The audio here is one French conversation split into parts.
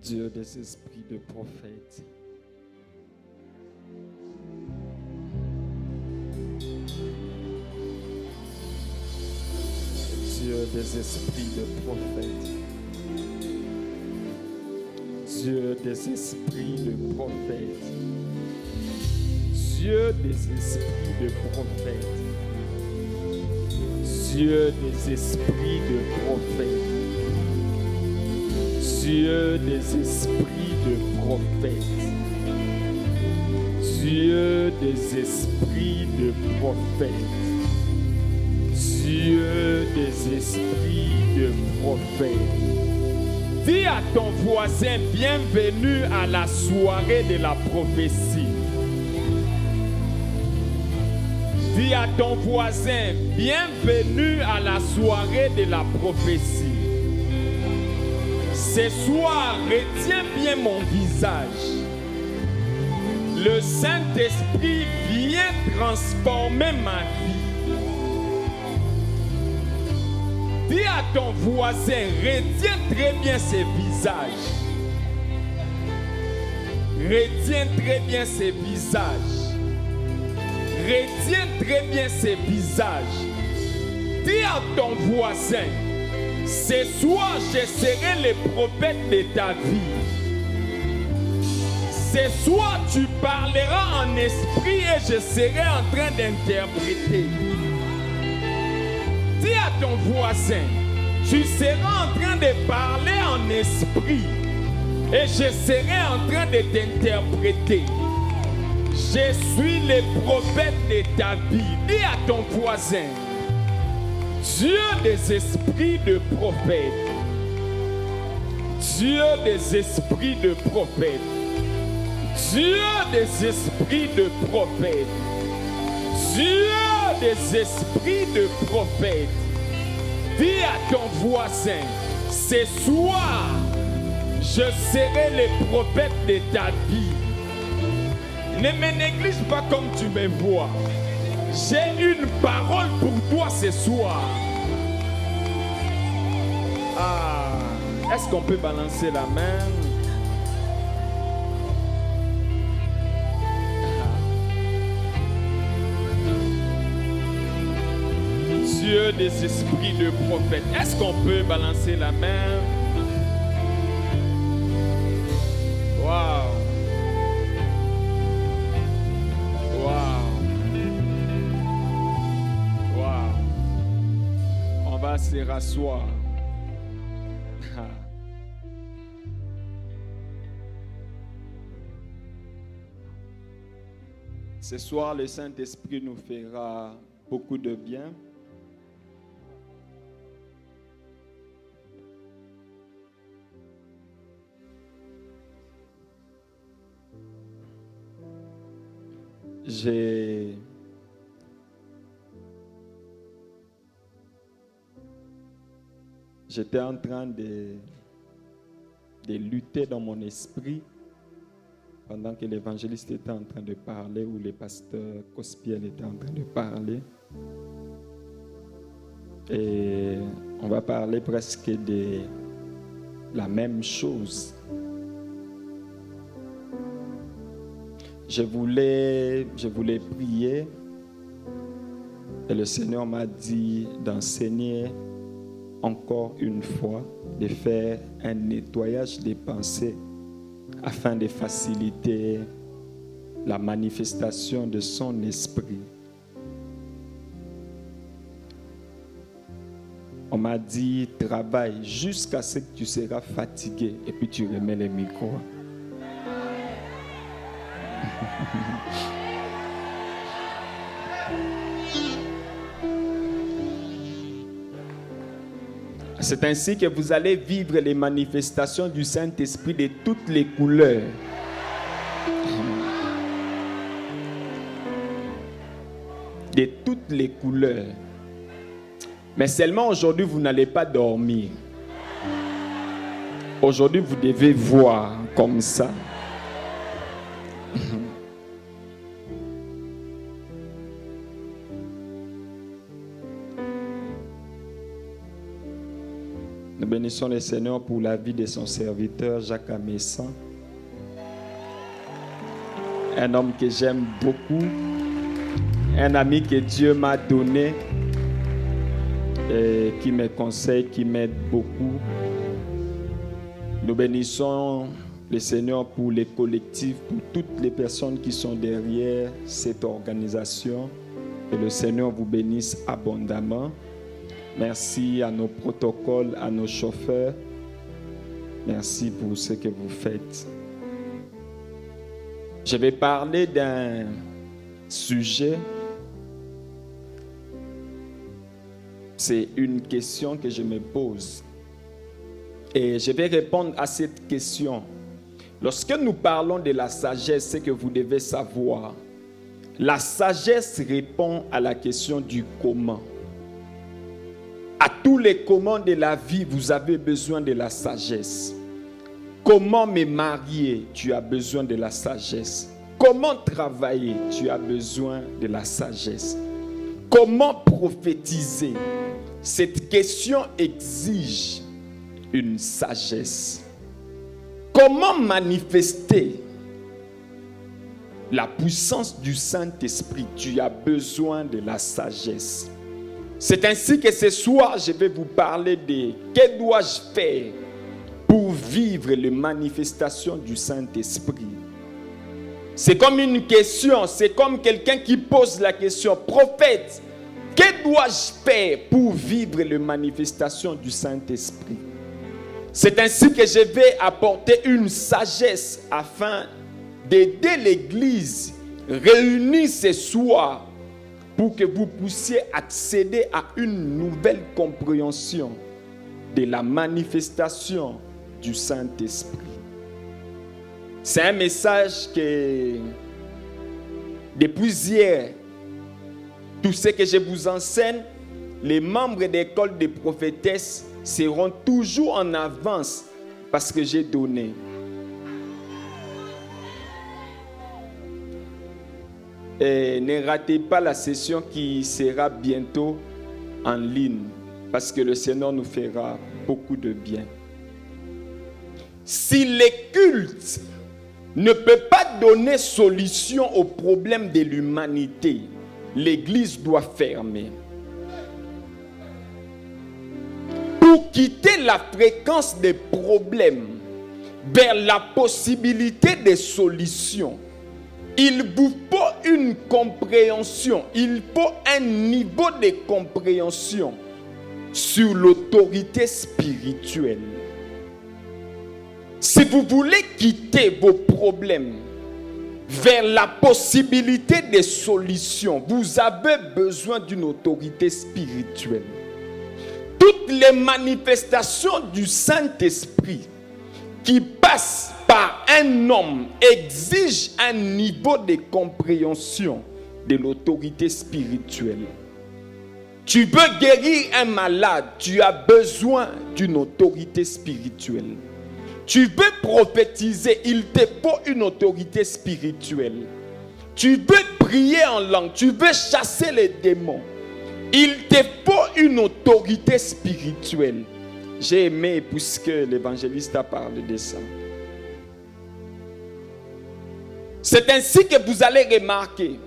Dieu des esprits de prophètes. Dieu des esprits de prophètes. Dieu des esprits de prophètes. Dieu des esprits de prophètes. Dieu des esprits de prophètes. Dieu des esprits de prophètes. Dieu des esprits de prophètes. Dieu des esprits de prophètes. Dis à ton voisin, bienvenue à la soirée de la prophétie. Dis à ton voisin, bienvenue à la soirée de la prophétie. Ce soir, retiens bien mon visage. Le Saint-Esprit vient transformer ma vie. Dis à ton voisin, retiens très bien ses visages. Retiens très bien ses visages. Retiens très bien ses visages. Dis à ton voisin, ce soir je serai le prophète de ta vie. Ce soir tu parleras en esprit et je serai en train d'interpréter. Dis à ton voisin, tu seras en train de parler en esprit et je serai en train de t'interpréter. Je suis le prophète de ta vie. Dis à ton voisin, Dieu des esprits de prophètes. Dieu des esprits de prophètes. Dieu des esprits de prophètes. Dieu des esprits de prophètes. Dis à ton voisin, ce soir, je serai le prophète de ta vie. Ne me néglige pas comme tu me vois. J'ai une parole pour toi ce soir. Ah, est-ce qu'on peut balancer la main? Dieu des esprits de prophètes. Est-ce qu'on peut balancer la main? Waouh! On va se rasseoir. Ce soir, le Saint-Esprit nous fera beaucoup de bien. J'étais en train de lutter dans mon esprit pendant que l'évangéliste était en train de parler ou le pasteur Cospiel était en train de parler. Et on va parler presque de la même chose. Je voulais prier et le Seigneur m'a dit d'enseigner encore une fois, de faire un nettoyage des pensées afin de faciliter la manifestation de son esprit. On m'a dit, travaille jusqu'à ce que tu seras fatigué et puis tu remets le micro. C'est ainsi que vous allez vivre les manifestations du Saint-Esprit de toutes les couleurs. De toutes les couleurs. Mais seulement aujourd'hui, vous n'allez pas dormir. Aujourd'hui, vous devez voir comme ça. Nous bénissons le Seigneur pour la vie de son serviteur Jacques Amessan. Un homme que j'aime beaucoup, un ami que Dieu m'a donné, et qui me conseille, qui m'aide beaucoup. Nous bénissons le Seigneur pour les collectifs, pour toutes les personnes qui sont derrière cette organisation. Que le Seigneur vous bénisse abondamment. Merci à nos protocoles, à nos chauffeurs. Merci pour ce que vous faites. Je vais parler d'un sujet. C'est une question que je me pose. Et je vais répondre à cette question. Lorsque nous parlons de la sagesse, c'est que vous devez savoir. La sagesse répond à la question du comment. À tous les comment de la vie, vous avez besoin de la sagesse. Comment me marier? Tu as besoin de la sagesse. Comment travailler? Tu as besoin de la sagesse. Comment prophétiser? Cette question exige une sagesse. Comment manifester la puissance du Saint-Esprit? Tu as besoin de la sagesse. C'est ainsi que ce soir, je vais vous parler de que dois-je faire pour vivre les manifestations du Saint-Esprit. C'est comme une question, c'est comme quelqu'un qui pose la question, prophète, que dois-je faire pour vivre les manifestations du Saint-Esprit? C'est ainsi que je vais apporter une sagesse afin d'aider l'Église réunie ce soir pour que vous puissiez accéder à une nouvelle compréhension de la manifestation du Saint-Esprit. C'est un message que depuis hier, tout ce que je vous enseigne, les membres d'école des prophétesses seront toujours en avance parce que j'ai donné. Et ne ratez pas la session qui sera bientôt en ligne parce que le Seigneur nous fera beaucoup de bien. Si les cultes ne peut pas donner solution aux problèmes de l'humanité, l'Église doit fermer. Pour quitter la fréquence des problèmes vers la possibilité des solutions, il vous faut une compréhension, il faut un niveau de compréhension sur l'autorité spirituelle. Si vous voulez quitter vos problèmes vers la possibilité de solutions, vous avez besoin d'une autorité spirituelle. Toutes les manifestations du Saint-Esprit qui passent par un homme exigent un niveau de compréhension de l'autorité spirituelle. Tu veux guérir un malade, tu as besoin d'une autorité spirituelle. Tu veux prophétiser, il te faut une autorité spirituelle. Tu veux prier en langue, tu veux chasser les démons. Il te faut une autorité spirituelle. J'ai aimé puisque l'évangéliste a parlé de ça. C'est ainsi que vous allez remarquer,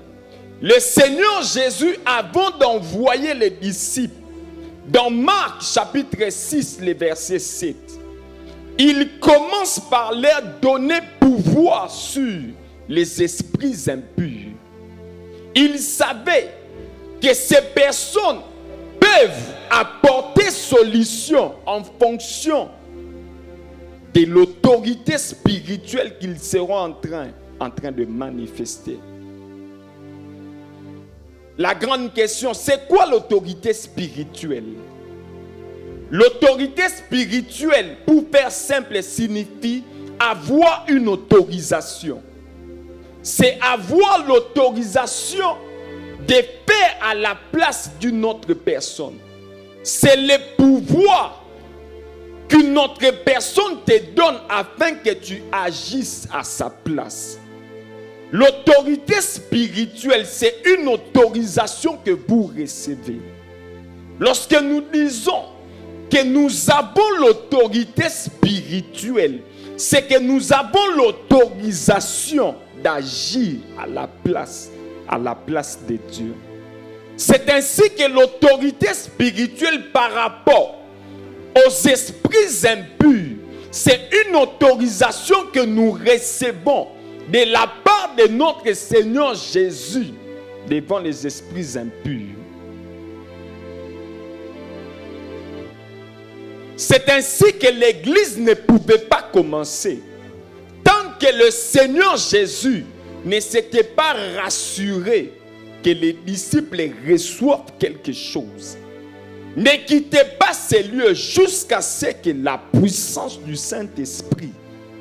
le Seigneur Jésus, avant d'envoyer les disciples, dans Marc chapitre 6, le verset 7, il commence par leur donner pouvoir sur les esprits impurs. Il savait que ces personnes peuvent apporter solution en fonction de l'autorité spirituelle qu'ils seront en train de manifester. La grande question, c'est quoi l'autorité spirituelle? L'autorité spirituelle, pour faire simple, signifie avoir une autorisation. C'est avoir l'autorisation de faire à la place d'une autre personne. C'est le pouvoir qu'une autre personne te donne afin que tu agisses à sa place. L'autorité spirituelle, c'est une autorisation que vous recevez. Lorsque nous disons que nous avons l'autorité spirituelle, c'est que nous avons l'autorisation d'agir à la place de Dieu. C'est ainsi que l'autorité spirituelle par rapport aux esprits impurs, c'est une autorisation que nous recevons de la part de notre Seigneur Jésus devant les esprits impurs. C'est ainsi que l'Église ne pouvait pas commencer tant que le Seigneur Jésus ne s'était pas rassuré que les disciples reçoivent quelque chose. Ne quittez pas ces lieux jusqu'à ce que la puissance du Saint-Esprit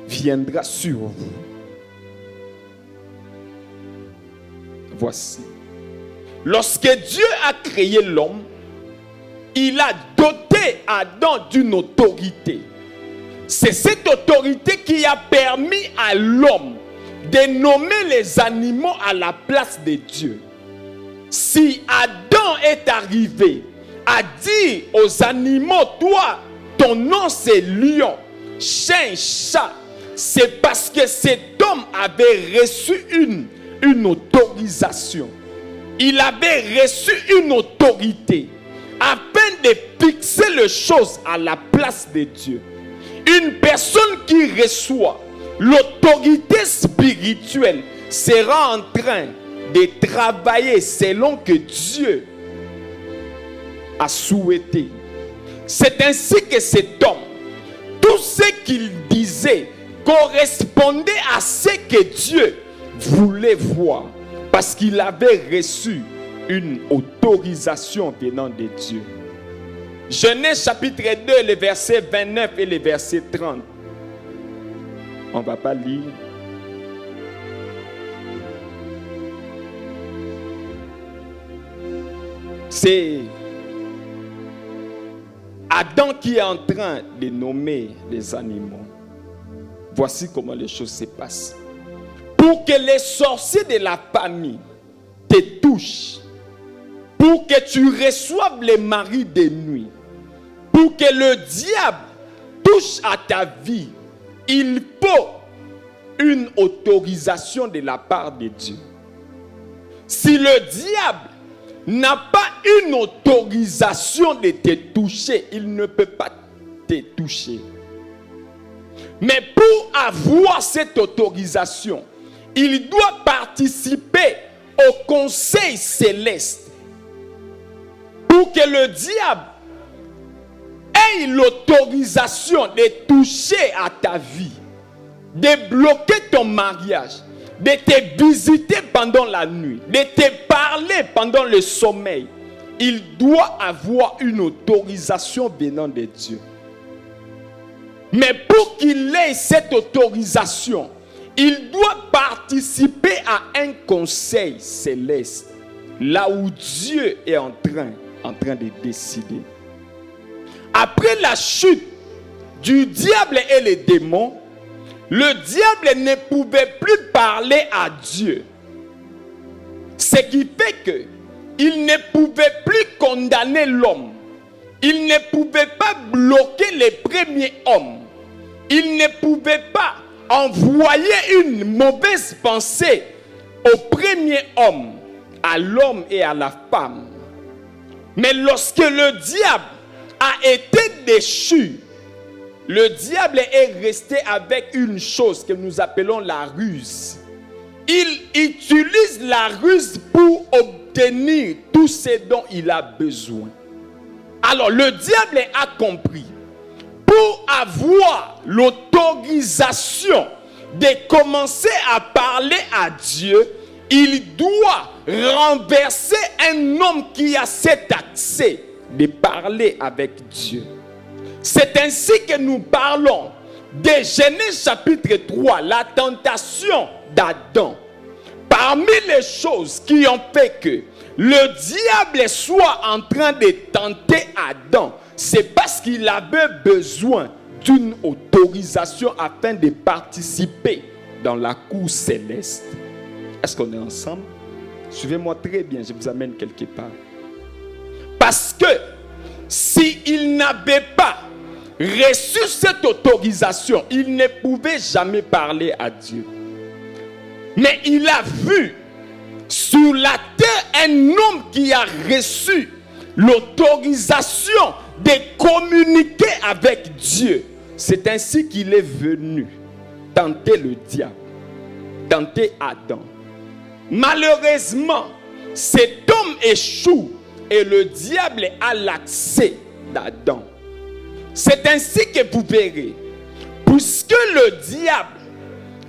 viendra sur vous. Voici. Lorsque Dieu a créé l'homme, il a doté Adam d'une autorité. C'est cette autorité qui a permis à l'homme de nommer les animaux à la place de Dieu. Si Adam est arrivé à dire aux animaux, toi, ton nom c'est lion, chien, chat, c'est parce que cet homme avait reçu une autorisation. Il avait reçu une autorité afin de fixer les choses à la place de Dieu. Une personne qui reçoit l'autorité spirituelle sera en train de travailler selon que Dieu a souhaité. C'est ainsi que cet homme, tout ce qu'il disait correspondait à ce que Dieu voulait voir, parce qu'il avait reçu une autorisation venant de Dieu. Genèse chapitre 2, les versets 29 et les versets 30. On ne va pas lire. C'est Adam qui est en train de nommer les animaux. Voici comment les choses se passent. Pour que les sorciers de la famille te touchent, pour que tu reçoives les maris de nuit, pour que le diable touche à ta vie, il faut une autorisation de la part de Dieu. Si le diable n'a pas une autorisation de te toucher, il ne peut pas te toucher. Mais pour avoir cette autorisation, il doit participer au conseil céleste. Pour que le diable ait l'autorisation de toucher à ta vie, de bloquer ton mariage, de te visiter pendant la nuit, de te parler pendant le sommeil, il doit avoir une autorisation venant de Dieu. Mais pour qu'il ait cette autorisation, il doit participer à un conseil céleste, là où Dieu est en train de décider. Après la chute du diable et les démons, le diable ne pouvait plus parler à Dieu. Ce qui fait que il ne pouvait plus condamner l'homme. Il ne pouvait pas bloquer les premiers hommes. Il ne pouvait pas envoyer une mauvaise pensée au premier homme, à l'homme et à la femme. Mais lorsque le diable a été déchu, le diable est resté avec une chose que nous appelons la ruse. Il utilise la ruse pour obtenir tout ce dont il a besoin. Alors le diable a compris. Pour avoir l'autorisation de commencer à parler à Dieu, il doit renverser un homme qui a cet accès de parler avec Dieu. C'est ainsi que nous parlons de Genèse chapitre 3, la tentation d'Adam. Parmi les choses qui ont fait que le diable soit en train de tenter Adam, c'est parce qu'il avait besoin d'une autorisation afin de participer dans la cour céleste. Est-ce qu'on est ensemble? Suivez-moi très bien, je vous amène quelque part. Parce que s'il n'avait pas reçu cette autorisation, il ne pouvait jamais parler à Dieu. Mais il a vu sur la terre un homme qui a reçu l'autorisation de communiquer avec Dieu. C'est ainsi qu'il est venu tenter le diable, tenter Adam. Malheureusement, cet homme échoue et le diable a l'accès d'Adam. C'est ainsi que vous verrez, puisque le diable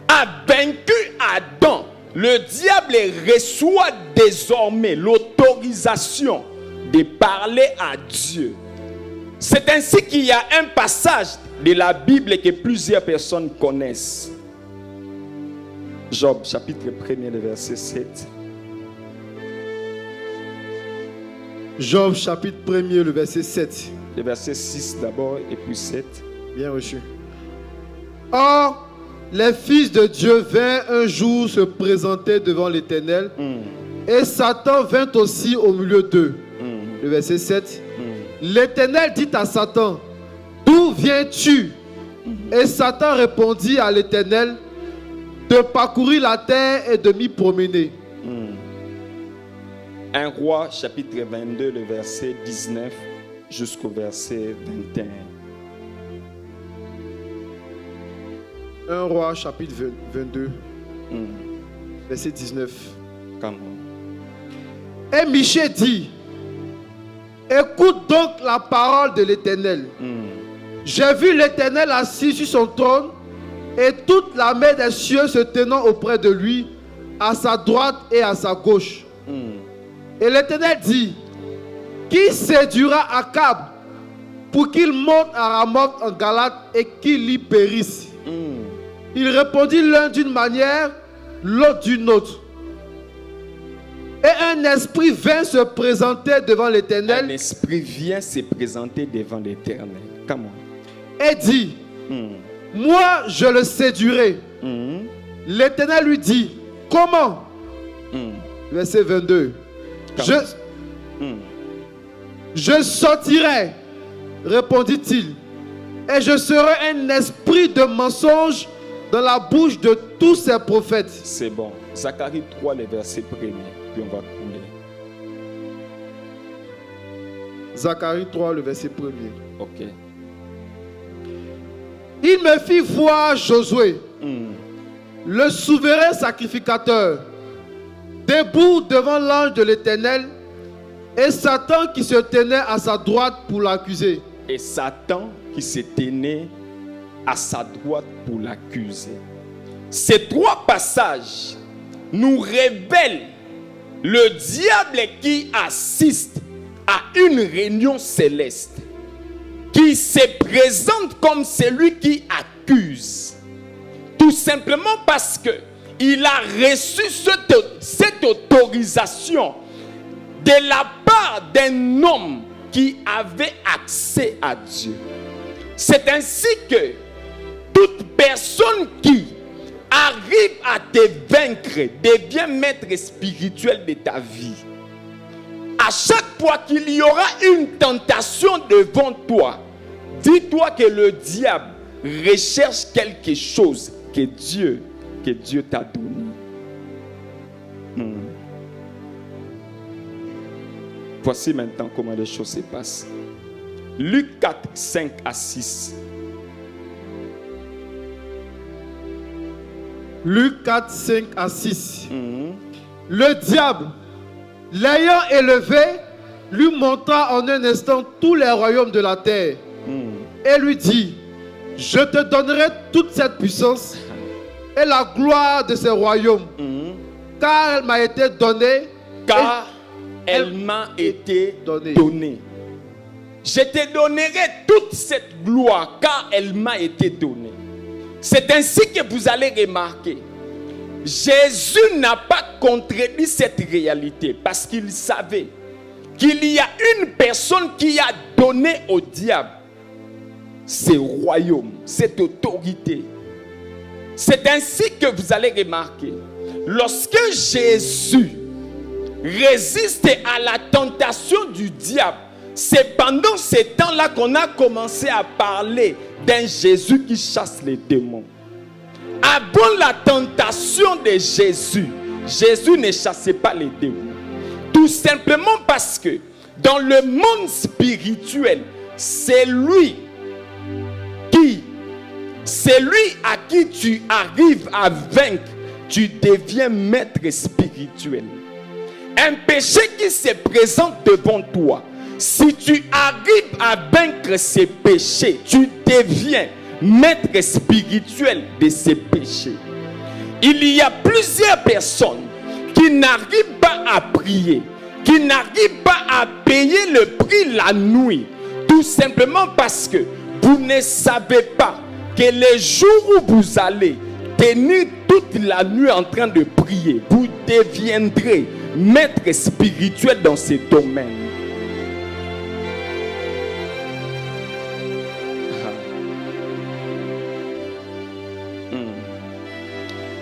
a vaincu Adam, le diable reçoit désormais l'autorisation de parler à Dieu. C'est ainsi qu'il y a un passage de la Bible que plusieurs personnes connaissent. Job, chapitre 1er, le verset 7. Job, chapitre 1er, le verset 7. Le verset 6 d'abord et puis 7. Bien reçu. Or, les fils de Dieu vinrent un jour se présenter devant l'Éternel, et Satan vint aussi au milieu d'eux. Le verset 7. L'Éternel dit à Satan, d'où viens-tu? Et Satan répondit à l'Éternel, de parcourir la terre et de m'y promener. 1 Roi, chapitre 22, le verset 19 jusqu'au verset 21. 1 Roi, chapitre 22, verset 19. Come on. Et Michée dit, écoute donc la parole de l'Éternel. J'ai vu l'Éternel assis sur son trône et toute la mer des cieux se tenant auprès de lui, à sa droite et à sa gauche. Et l'Éternel dit, qui séduira Akab pour qu'il monte à Ramoth en Galate et qu'il y périsse? Il répondit l'un d'une manière, l'autre d'une autre. Et un esprit vint se présenter devant l'Éternel. Un esprit vient se présenter devant l'Éternel. Comment? Et dit, moi je le séduirai. L'Éternel lui dit, comment? Verset 22. Je sortirai, répondit-il, et je serai un esprit de mensonge dans la bouche de tous ces prophètes. C'est bon. Zacharie 3, le verset 1er, puis on va couler. Zacharie 3, le verset 1er. Ok. Il me fit voir Josué, le souverain sacrificateur, debout devant l'ange de l'Éternel, et Satan qui se tenait à sa droite pour l'accuser. Et Satan qui se tenait à sa droite pour l'accuser. Ces trois passages nous révèlent le diable qui assiste à une réunion céleste, qui se présente comme celui qui accuse, tout simplement parce que il a reçu cette autorisation de la part d'un homme qui avait accès à Dieu. C'est ainsi que toute personne qui arrive à te vaincre devient maître spirituel de ta vie. À chaque fois qu'il y aura une tentation devant toi, dis-toi que le diable recherche quelque chose que Dieu t'a donné. Voici maintenant comment les choses se passent. Luc 4, 5 à 6. Luc 4, 5 à 6. Le diable, l'ayant élevé, lui montra en un instant tous les royaumes de la terre et lui dit, je te donnerai toute cette puissance et la gloire de ces royaumes, car elle m'a été donnée. Car elle m'a été donnée. Je te donnerai toute cette gloire, car elle m'a été donnée. C'est ainsi que vous allez remarquer, Jésus n'a pas contredit cette réalité parce qu'il savait qu'il y a une personne qui a donné au diable ce royaume, cette autorité. C'est ainsi que vous allez remarquer, lorsque Jésus résiste à la tentation du diable c'est pendant ces temps-là qu'on a commencé à parler d'un Jésus qui chasse les démons. Avant la tentation de Jésus, Jésus ne chassait pas les démons. Tout simplement parce que dans le monde spirituel, c'est lui à qui tu arrives à vaincre, tu deviens maître spirituel. Un péché qui se présente devant toi, si tu arrives à vaincre ces péchés, tu deviens maître spirituel de ces péchés. Il y a plusieurs personnes qui n'arrivent pas à prier, qui n'arrivent pas à payer le prix la nuit, tout simplement parce que vous ne savez pas que les jours où vous allez tenir toute la nuit en train de prier, vous deviendrez maître spirituel dans ces domaines.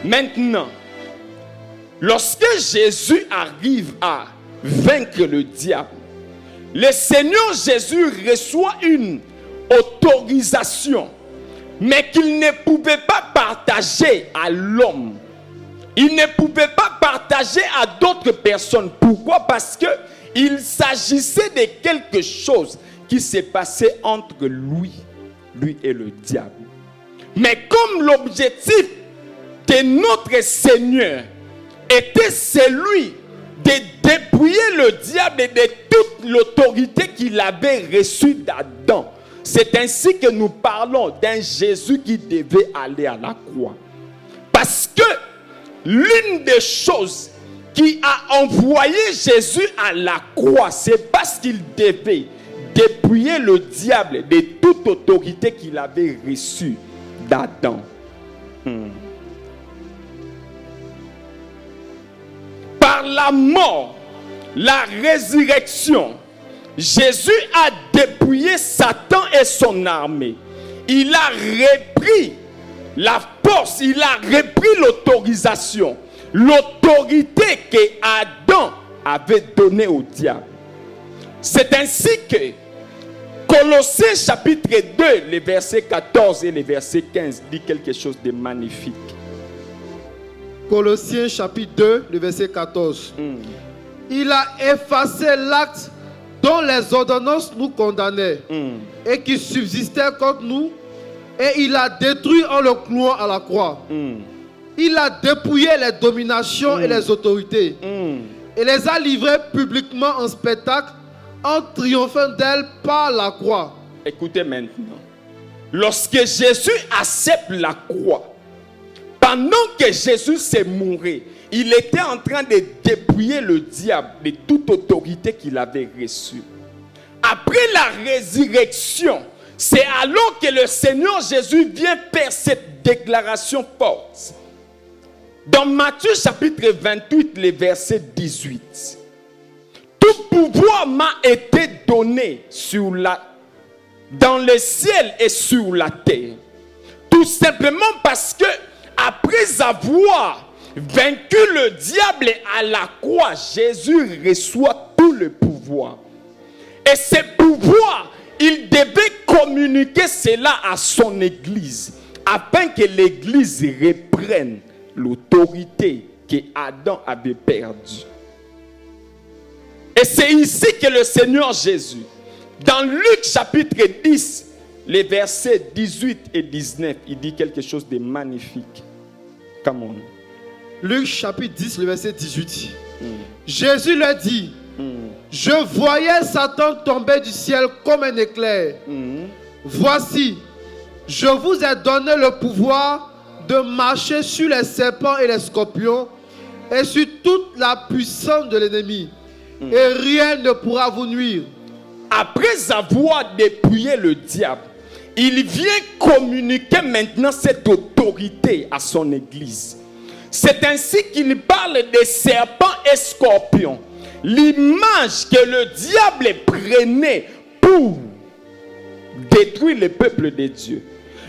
Maintenant, lorsque Jésus arrive à vaincre le diable, le Seigneur Jésus reçoit une autorisation, mais qu'il ne pouvait pas partager à l'homme. Il ne pouvait pas partager à d'autres personnes. Pourquoi? Parce qu'il s'agissait de quelque chose qui s'est passé entre lui et le diable. Mais comme l'objectif de notre Seigneur était celui de dépouiller le diable de toute l'autorité qu'il avait reçue d'Adam, c'est ainsi que nous parlons d'un Jésus qui devait aller à la croix. Parce que l'une des choses qui a envoyé Jésus à la croix, c'est parce qu'il devait dépouiller le diable de toute autorité qu'il avait reçue d'Adam. Par la mort, la résurrection, Jésus a dépouillé Satan et son armée. Il a repris la force, il a repris l'autorisation, l'autorité que Adam avait donnée au diable. C'est ainsi que Colossiens chapitre 2, les versets 14 et les versets 15 dit quelque chose de magnifique. Colossiens chapitre 2, le verset 14. Il a effacé l'acte dont les ordonnances nous condamnaient et qui subsistait contre nous, et il a détruit en le clouant à la croix. Il a dépouillé les dominations et les autorités et les a livrées publiquement en spectacle en triomphant d'elles par la croix. Écoutez maintenant, lorsque Jésus accepte la croix, pendant que Jésus s'est mouru, il était en train de dépouiller le diable de toute autorité qu'il avait reçue. Après la résurrection, c'est alors que le Seigneur Jésus vient faire cette déclaration forte. Dans Matthieu chapitre 28, le verset 18. Tout pouvoir m'a été donné dans le ciel et sur la terre. Tout simplement parce que après avoir vaincu le diable à la croix, Jésus reçoit tout le pouvoir. Et ce pouvoir, il devait communiquer cela à son église, afin que l'église reprenne l'autorité que Adam avait perdue. Et c'est ici que le Seigneur Jésus, dans Luc chapitre 10, les versets 18 et 19, il dit quelque chose de magnifique. Come on. Luc chapitre 10, le verset 18. Jésus leur dit, je voyais Satan tomber du ciel comme un éclair. Voici, je vous ai donné le pouvoir de marcher sur les serpents et les scorpions et sur toute la puissance de l'ennemi. Et rien ne pourra vous nuire. Après avoir dépouillé le diable, il vient communiquer maintenant cette autorité à son église. C'est ainsi qu'il parle des serpents et scorpions. L'image que le diable prenait pour détruire le peuple de Dieu.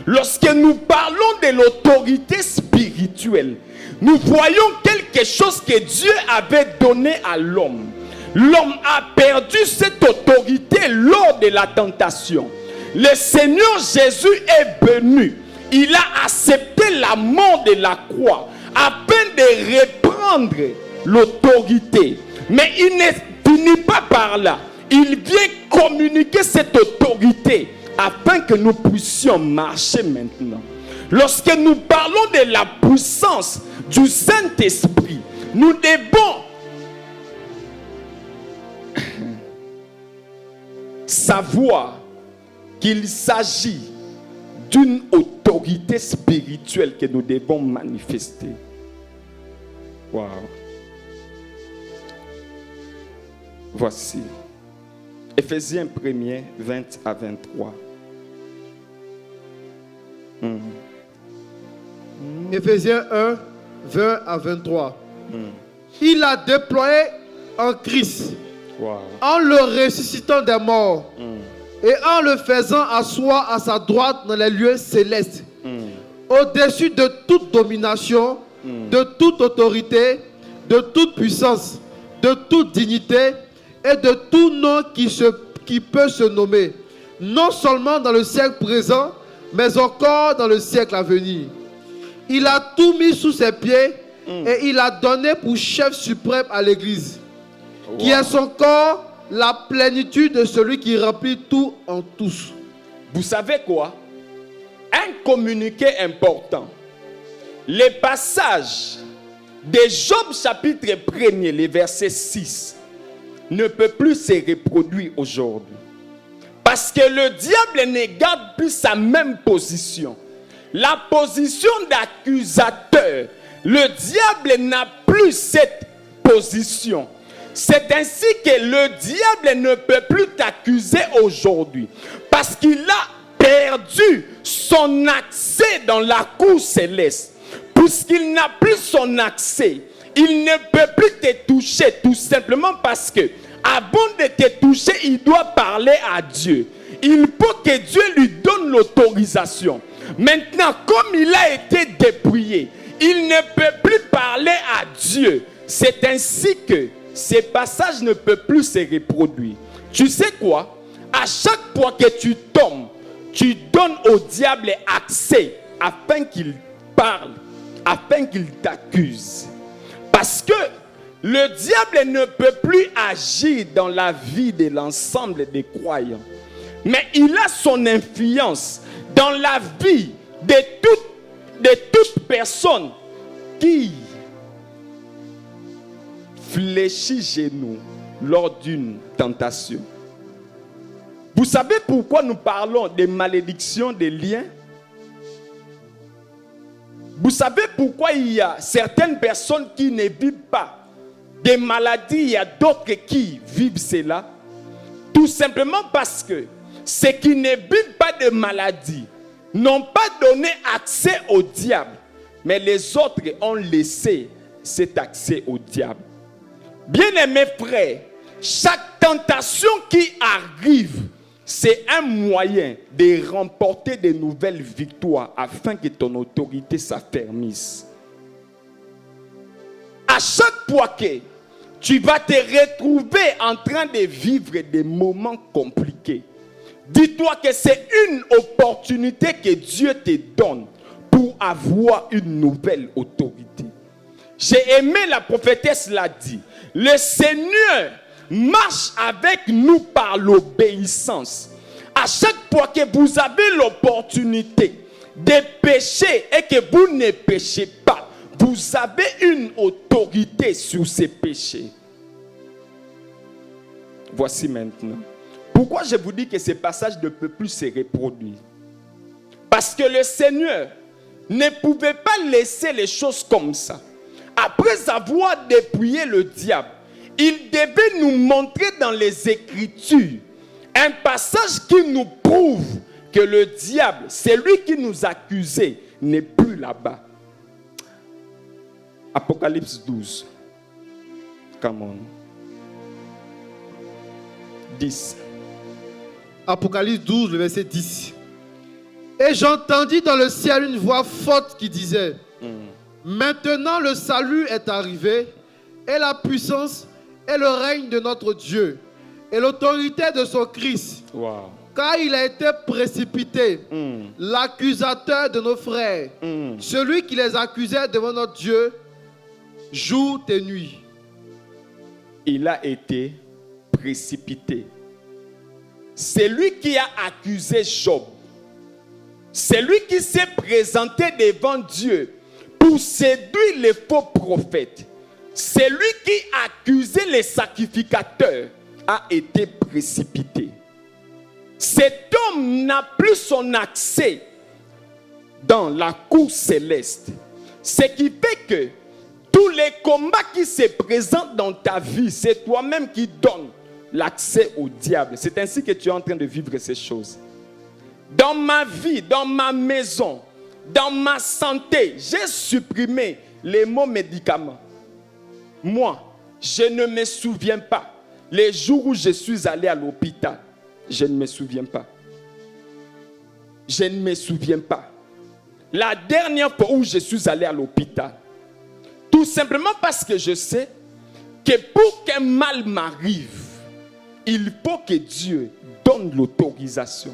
Lorsque nous parlons de l'autorité spirituelle, nous voyons quelque chose que Dieu avait donné à l'homme. l'homme a perdu cette autorité lors de la tentation. Le Seigneur Jésus est venu. Il a accepté la mort de la croix afin de reprendre l'autorité. Mais il ne finit pas par là. Il vient communiquer cette autorité afin que nous puissions marcher maintenant. Lorsque nous parlons de la puissance du Saint-Esprit, nous devons savoir qu'il s'agit d'une autorité spirituelle que nous devons manifester. Wow. Voici. Éphésiens 1er, 20 à 23. Éphésiens 1, 20 à 23. Il a déployé en Christ, en le ressuscitant des morts, et en le faisant asseoir à sa droite dans les lieux célestes, au-dessus de toute domination, de toute autorité, de toute puissance, de toute dignité et de tout nom qui peut se nommer, non seulement dans le siècle présent, mais encore dans le siècle à venir. Il a tout mis sous ses pieds et il a donné pour chef suprême à l'Église, qui est son corps, la plénitude de celui qui remplit tout en tous. Vous savez quoi? Un communiqué important. Les passages de Job chapitre 1er, les versets 6, ne peut plus se reproduire aujourd'hui. Parce que le diable ne garde plus sa même position. La position d'accusateur. Le diable n'a plus cette position. C'est ainsi que le diable ne peut plus t'accuser aujourd'hui. Parce qu'il a perdu son accès dans la cour céleste. Puisqu'il n'a plus son accès, il ne peut plus te toucher tout simplement parce que avant de te toucher, il doit parler à Dieu. Il faut que Dieu lui donne l'autorisation. Maintenant, comme il a été dépouillé, il ne peut plus parler à Dieu. C'est ainsi que ces passages ne peuvent plus se reproduire. Tu sais quoi? À chaque fois que tu tombes, tu donnes au diable accès afin qu'il parle, afin qu'il t'accuse. Parce que le diable ne peut plus agir dans la vie de l'ensemble des croyants. Mais il a son influence dans la vie de toute personne qui fléchit genoux lors d'une tentation. Vous savez pourquoi nous parlons des malédictions des liens? Vous savez pourquoi il y a certaines personnes qui ne vivent pas des maladies, il y a d'autres qui vivent cela? Tout simplement parce que ceux qui ne vivent pas de maladies n'ont pas donné accès au diable, mais les autres ont laissé cet accès au diable. Bien-aimés frères, chaque tentation qui arrive, c'est un moyen de remporter de nouvelles victoires afin que ton autorité s'affermisse. À chaque fois que tu vas te retrouver en train de vivre des moments compliqués, dis-toi que c'est une opportunité que Dieu te donne pour avoir une nouvelle autorité. J'ai aimé la prophétesse l'a dit. Le Seigneur marche avec nous par l'obéissance. À chaque fois que vous avez l'opportunité de pécher et que vous ne péchez pas, vous avez une autorité sur ces péchés. Voici maintenant. Pourquoi je vous dis que ces passages ne peuvent plus se reproduire? Parce que le Seigneur ne pouvait pas laisser les choses comme ça. Après avoir dépouillé le diable, il devait nous montrer dans les Écritures un passage qui nous prouve que le diable, celui qui nous accusait, n'est plus là-bas. Apocalypse 12. Come on. 10. Apocalypse 12, le verset 10. Et j'entendis dans le ciel une voix forte qui disait: Maintenant le salut est arrivé, et la puissance est le règne de notre Dieu et l'autorité de son Christ. Wow. Car il a été précipité, l'accusateur de nos frères, celui qui les accusait devant notre Dieu, jour et nuit. Il a été précipité. C'est lui qui a accusé Job. C'est lui qui s'est présenté devant Dieu pour séduire les faux prophètes. C'est lui qui accusait les sacrificateurs, a été précipité. Cet homme n'a plus son accès dans la cour céleste. Ce qui fait que tous les combats qui se présentent dans ta vie, c'est toi-même qui donnes l'accès au diable. C'est ainsi que tu es en train de vivre ces choses. Dans ma vie, dans ma maison, dans ma santé, j'ai supprimé les mots médicaments. Moi, je ne me souviens pas les jours où je suis allé à l'hôpital. Je ne me souviens pas. Je ne me souviens pas. La dernière fois où je suis allé à l'hôpital, tout simplement parce que je sais que pour qu'un mal m'arrive, il faut que Dieu donne l'autorisation.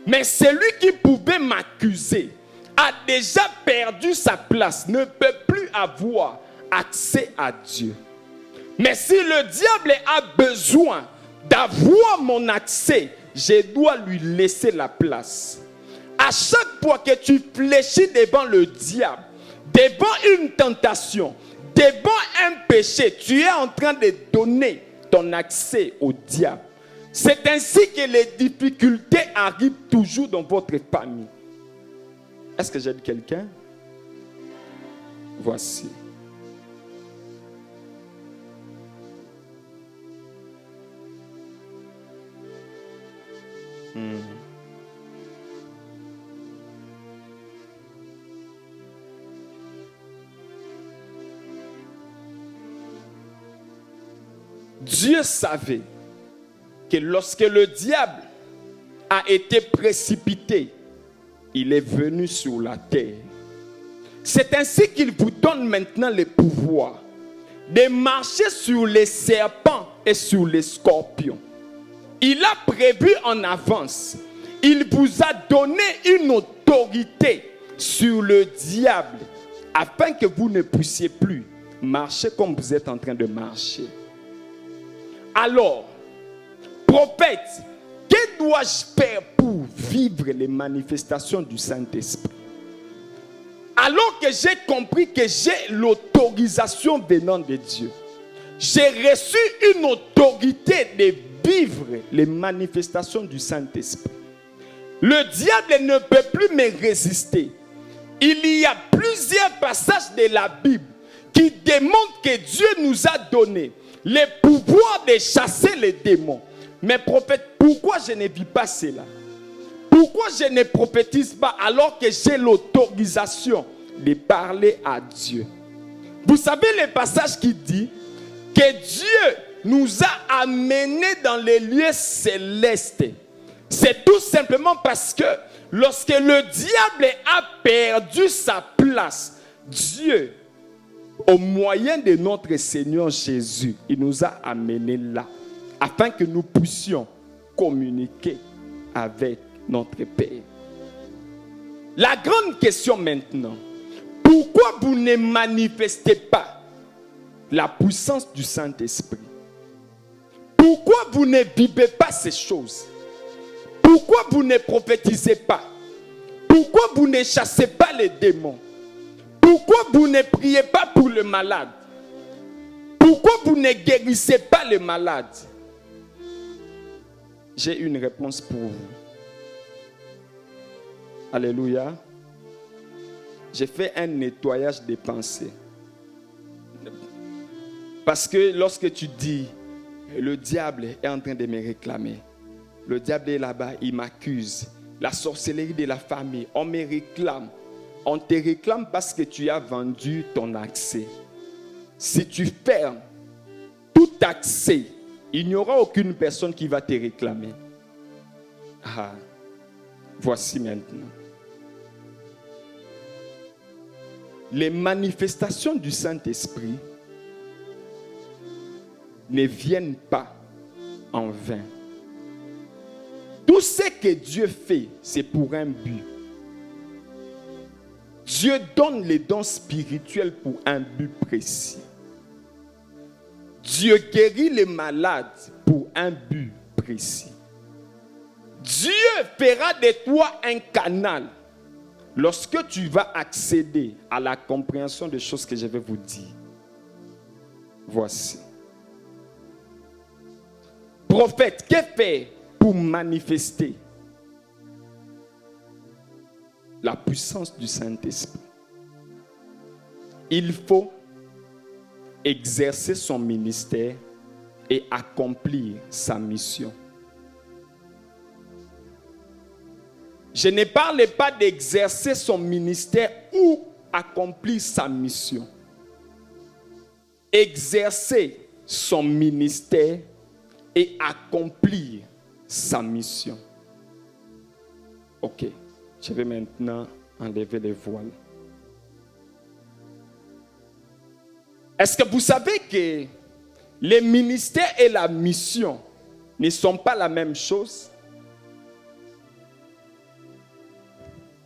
Mais celui qui pouvait m'accuser a déjà perdu sa place, ne peut plus avoir accès à Dieu. Mais si le diable a besoin d'avoir mon accès, je dois lui laisser la place. À chaque fois que tu fléchis devant le diable, devant une tentation, devant un péché, tu es en train de donner ton accès au diable. C'est ainsi que les difficultés arrivent toujours dans votre famille. Est-ce que j'aide quelqu'un? Voici. Dieu savait que lorsque le diable a été précipité, il est venu sur la terre. C'est ainsi qu'il vous donne maintenant le pouvoir de marcher sur les serpents et sur les scorpions. Il a prévu en avance. Il vous a donné une autorité sur le diable afin que vous ne puissiez plus marcher comme vous êtes en train de marcher. Alors, prophète, que dois-je faire pour vivre les manifestations du Saint-Esprit? Alors que j'ai compris que j'ai l'autorisation venant de Dieu, j'ai reçu une autorité de vivre les manifestations du Saint-Esprit. Le diable ne peut plus me résister. Il y a plusieurs passages de la Bible qui démontrent que Dieu nous a donné le pouvoir de chasser les démons. Mais prophète, pourquoi je ne vis pas cela? Pourquoi je ne prophétise pas alors que j'ai l'autorisation de parler à Dieu? Vous savez le passage qui dit que Dieu nous a amenés dans les lieux célestes. C'est tout simplement parce que lorsque le diable a perdu sa place, Dieu, au moyen de notre Seigneur Jésus, il nous a amenés là, afin que nous puissions communiquer avec notre Père. La grande question maintenant, pourquoi vous ne manifestez pas la puissance du Saint-Esprit? Pourquoi vous ne vivez pas ces choses? Pourquoi vous ne prophétisez pas? Pourquoi vous ne chassez pas les démons? Pourquoi vous ne priez pas pour le malade? Pourquoi vous ne guérissez pas les malades? J'ai une réponse pour vous. Alléluia. J'ai fait un nettoyage des pensées. Parce que lorsque tu dis, le diable est en train de me réclamer. Le diable est là-bas, il m'accuse. La sorcellerie de la famille, on me réclame. On te réclame parce que tu as vendu ton accès. Si tu fermes tout accès, il n'y aura aucune personne qui va te réclamer. Ah, voici maintenant. Les manifestations du Saint-Esprit ne viennent pas en vain. Tout ce que Dieu fait, c'est pour un but. Dieu donne les dons spirituels pour un but précis. Dieu guérit les malades pour un but précis. Dieu fera de toi un canal lorsque tu vas accéder à la compréhension des choses que je vais vous dire. Voici. Prophète, que faire pour manifester la puissance du Saint-Esprit? Il faut exercer son ministère et accomplir sa mission. Je ne parle pas d'exercer son ministère ou accomplir sa mission. Exercer son ministère et accomplir sa mission. Ok, je vais maintenant enlever les voiles. Est-ce que vous savez que le ministère et la mission ne sont pas la même chose?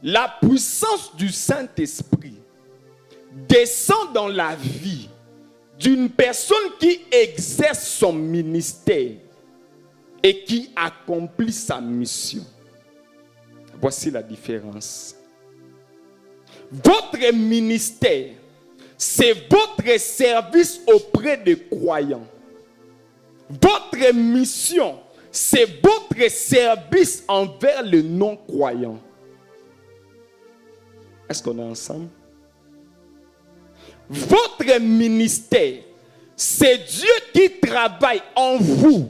La puissance du Saint-Esprit descend dans la vie d'une personne qui exerce son ministère et qui accomplit sa mission. Voici la différence. Votre ministère, c'est votre service auprès des croyants. Votre mission, c'est votre service envers les non-croyants. Est-ce qu'on est ensemble? Votre ministère, c'est Dieu qui travaille en vous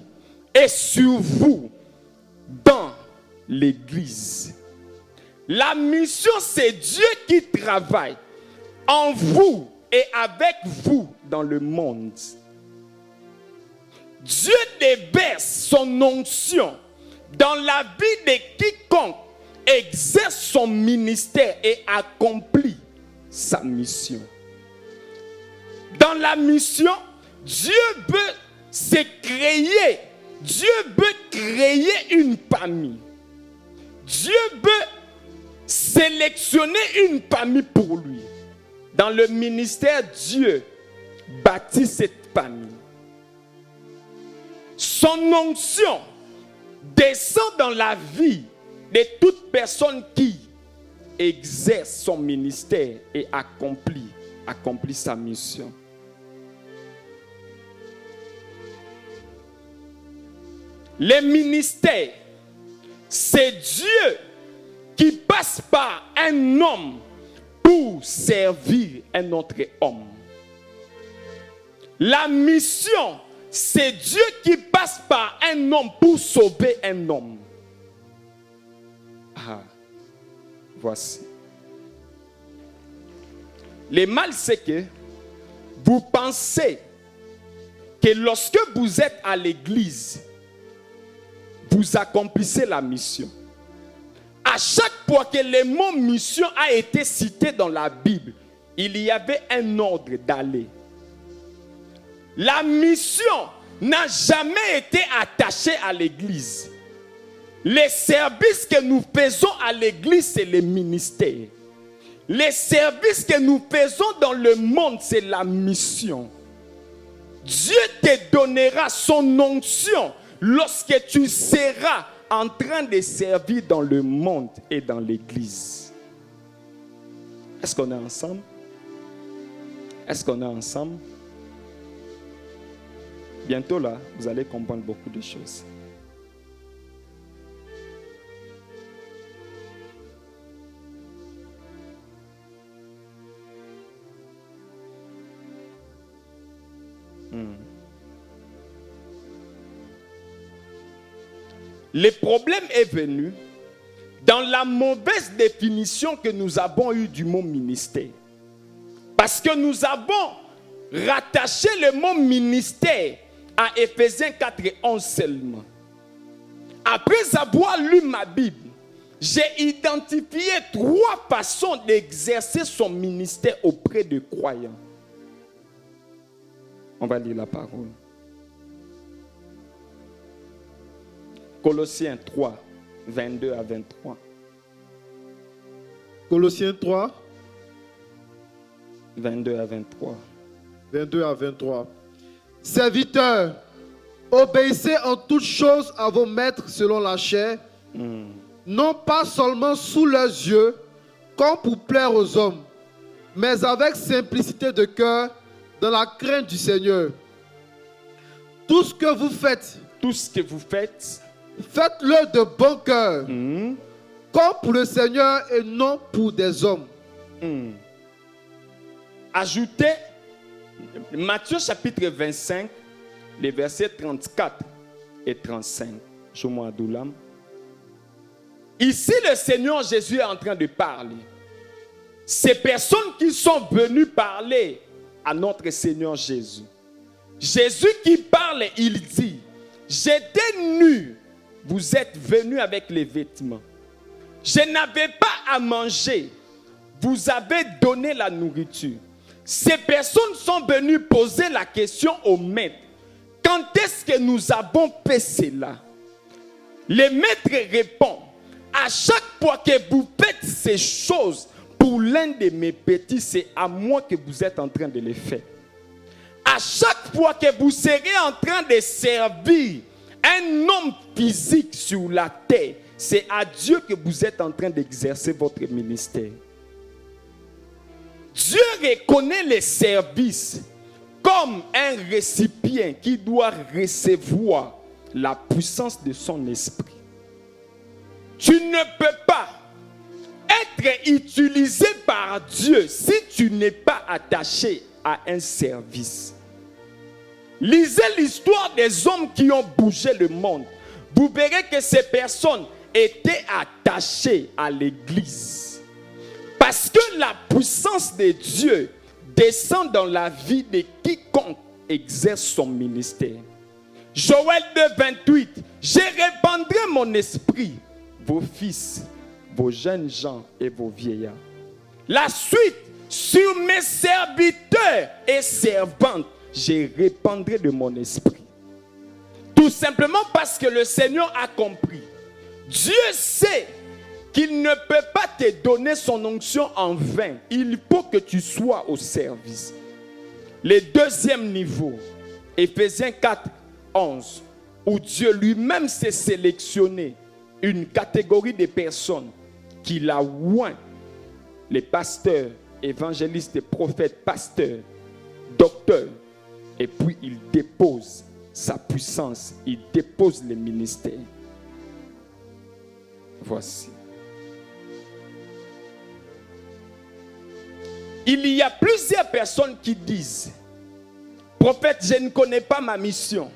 et sur vous dans l'Église. La mission, c'est Dieu qui travaille en vous et avec vous dans le monde. Dieu déverse son onction dans la vie de quiconque exerce son ministère et accomplit sa mission. Dans la mission, Dieu veut créer une famille. Dieu veut sélectionner une famille pour lui. Dans le ministère, Dieu bâtit cette famille. Son onction descend dans la vie de toute personne qui exerce son ministère et accomplit sa mission. Le ministère, c'est Dieu qui passe par un homme pour servir un autre homme. La mission, c'est Dieu qui passe par un homme pour sauver un homme. Ah, voici. Le mal, c'est que vous pensez que lorsque vous êtes à l'église, vous accomplissez la mission. À chaque fois que le mot mission a été cité dans la Bible, il y avait un ordre d'aller. La mission n'a jamais été attachée à l'église. Les services que nous faisons à l'église, c'est le ministère. Les services que nous faisons dans le monde, c'est la mission. Dieu te donnera son onction lorsque tu seras en train de servir dans le monde et dans l'église. Est-ce qu'on est ensemble? Est-ce qu'on est ensemble? Bientôt là, vous allez comprendre beaucoup de choses. Le problème est venu dans la mauvaise définition que nous avons eue du mot ministère. Parce que nous avons rattaché le mot ministère à Éphésiens 4 et 11 seulement. Après avoir lu ma Bible, j'ai identifié 3 façons d'exercer son ministère auprès des croyants. On va lire la parole. Colossiens 3, 22 à 23. Colossiens 3, 22 à 23. 22 à 23. Serviteurs, obéissez en toutes choses à vos maîtres selon la chair, non pas seulement sous leurs yeux, comme pour plaire aux hommes, mais avec simplicité de cœur, dans la crainte du Seigneur. Tout ce que vous faites, faites-le de bon cœur, comme pour le Seigneur et non pour des hommes. Ajoutez Matthieu chapitre 25, les versets 34 et 35. Jomo Adoulam. Ici, le Seigneur Jésus est en train de parler. Ces personnes qui sont venues parler à notre Seigneur Jésus. Jésus qui parle, il dit, j'étais nu, vous êtes venus avec les vêtements. Je n'avais pas à manger, vous avez donné la nourriture. Ces personnes sont venues poser la question au maître. Quand est-ce que nous avons fait cela? Le maître répond, à chaque fois que vous faites ces choses pour l'un de mes petits, c'est à moi que vous êtes en train de les faire. À chaque fois que vous serez en train de servir un homme physique sur la terre, c'est à Dieu que vous êtes en train d'exercer votre ministère. Dieu reconnaît les services comme un récipient qui doit recevoir la puissance de son esprit. Tu ne peux pas être utilisé par Dieu si tu n'es pas attaché à un service. Lisez l'histoire des hommes qui ont bougé le monde. Vous verrez que ces personnes étaient attachées à l'église. Parce que la puissance de Dieu descend dans la vie de quiconque exerce son ministère. Joël 2, 28. Je répandrai mon esprit, vos fils, vos jeunes gens et vos vieillards. La suite, sur mes serviteurs et servantes, je répandrai de mon esprit. Tout simplement parce que le Seigneur a compris. Dieu sait qu'il ne peut pas te donner son onction en vain. Il faut que tu sois au service. Le deuxième niveau, Éphésiens 4, 11, où Dieu lui-même s'est sélectionné une catégorie de personnes qu'il a oint, les pasteurs, évangélistes, prophètes, pasteurs, docteurs, et puis il dépose sa puissance, il dépose les ministères. Voici. Il y a plusieurs personnes qui disent, prophète, je ne connais pas ma mission.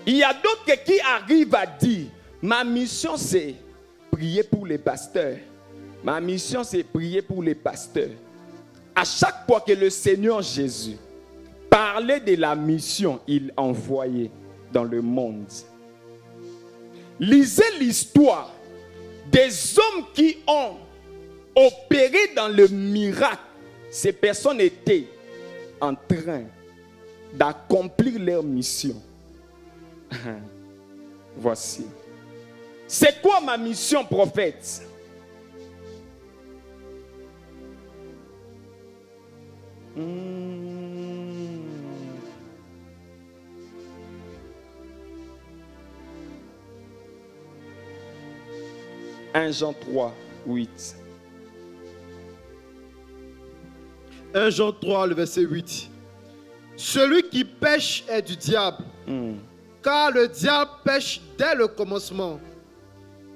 Il y a d'autres qui arrivent à dire, ma mission c'est prier pour les pasteurs. Ma mission c'est prier pour les pasteurs. À chaque fois que le Seigneur Jésus parlait de la mission, il envoyait dans le monde. Lisez l'histoire des hommes qui ont opéré dans le miracle. Ces personnes étaient en train d'accomplir leur mission. Voici. C'est quoi ma mission, prophète? « 1 Jean 3, 8. 1 Jean 3, le verset 8. Celui qui pêche est du diable, car le diable pêche dès le commencement.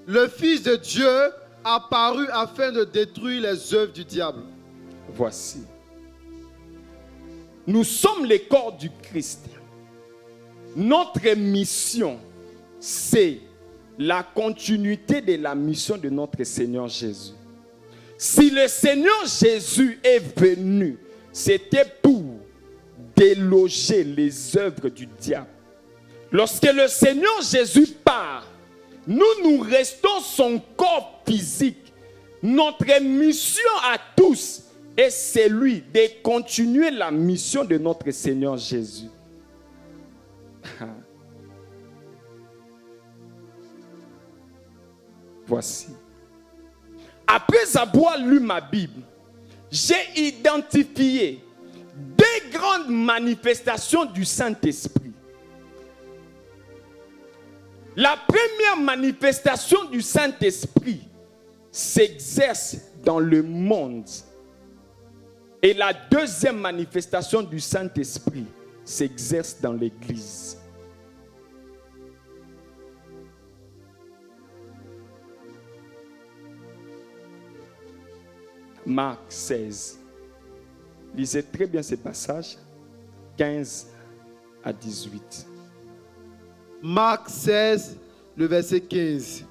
Le Fils de Dieu apparu afin de détruire les œuvres du diable. » Voici. Nous sommes les corps du Christ. Notre mission, c'est la continuité de la mission de notre Seigneur Jésus. Si le Seigneur Jésus est venu, c'était pour déloger les œuvres du diable. Lorsque le Seigneur Jésus part, nous restons son corps physique. Notre mission à tous est celui de continuer la mission de notre Seigneur Jésus. Voici. Après avoir lu ma Bible, j'ai identifié 2 grandes manifestations du Saint-Esprit. La première manifestation du Saint-Esprit s'exerce dans le monde. Et la deuxième manifestation du Saint-Esprit s'exerce dans l'Église. Marc 16. Lisez très bien ces passages, 15 à 18. Marc 16, le verset 15.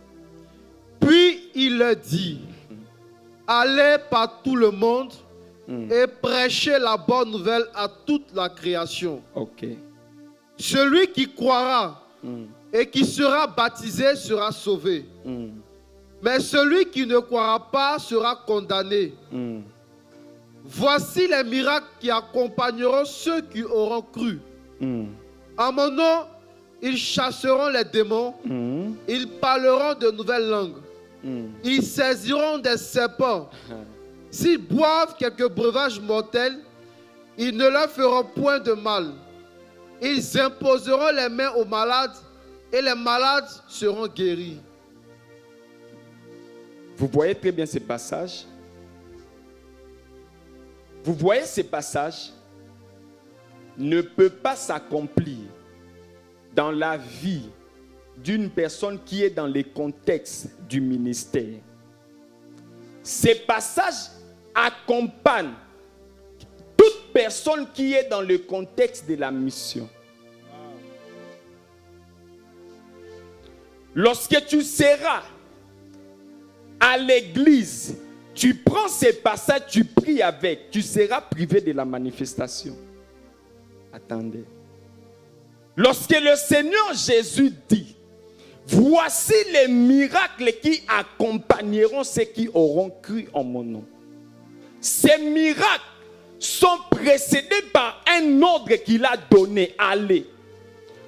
Puis il leur dit, allez par tout le monde et prêchez la bonne nouvelle à toute la création. Ok. Celui qui croira et qui sera baptisé sera sauvé. Mais celui qui ne croira pas sera condamné. Voici les miracles qui accompagneront ceux qui auront cru. En mon nom, ils chasseront les démons. Ils parleront de nouvelles langues. Ils saisiront des serpents. S'ils boivent quelques breuvages mortels, ils ne leur feront point de mal. Ils imposeront les mains aux malades et les malades seront guéris. Vous voyez très bien ces passages. Vous voyez ces passages ne peuvent pas s'accomplir dans la vie d'une personne qui est dans les contextes du ministère. Ces passages accompagnent toute personne qui est dans le contexte de la mission. Lorsque tu seras à l'église, tu prends ces passages, tu pries avec, tu seras privé de la manifestation. Attendez. Lorsque le Seigneur Jésus dit, voici les miracles qui accompagneront ceux qui auront cru en mon nom. Ces miracles sont précédés par un ordre qu'il a donné. Allez.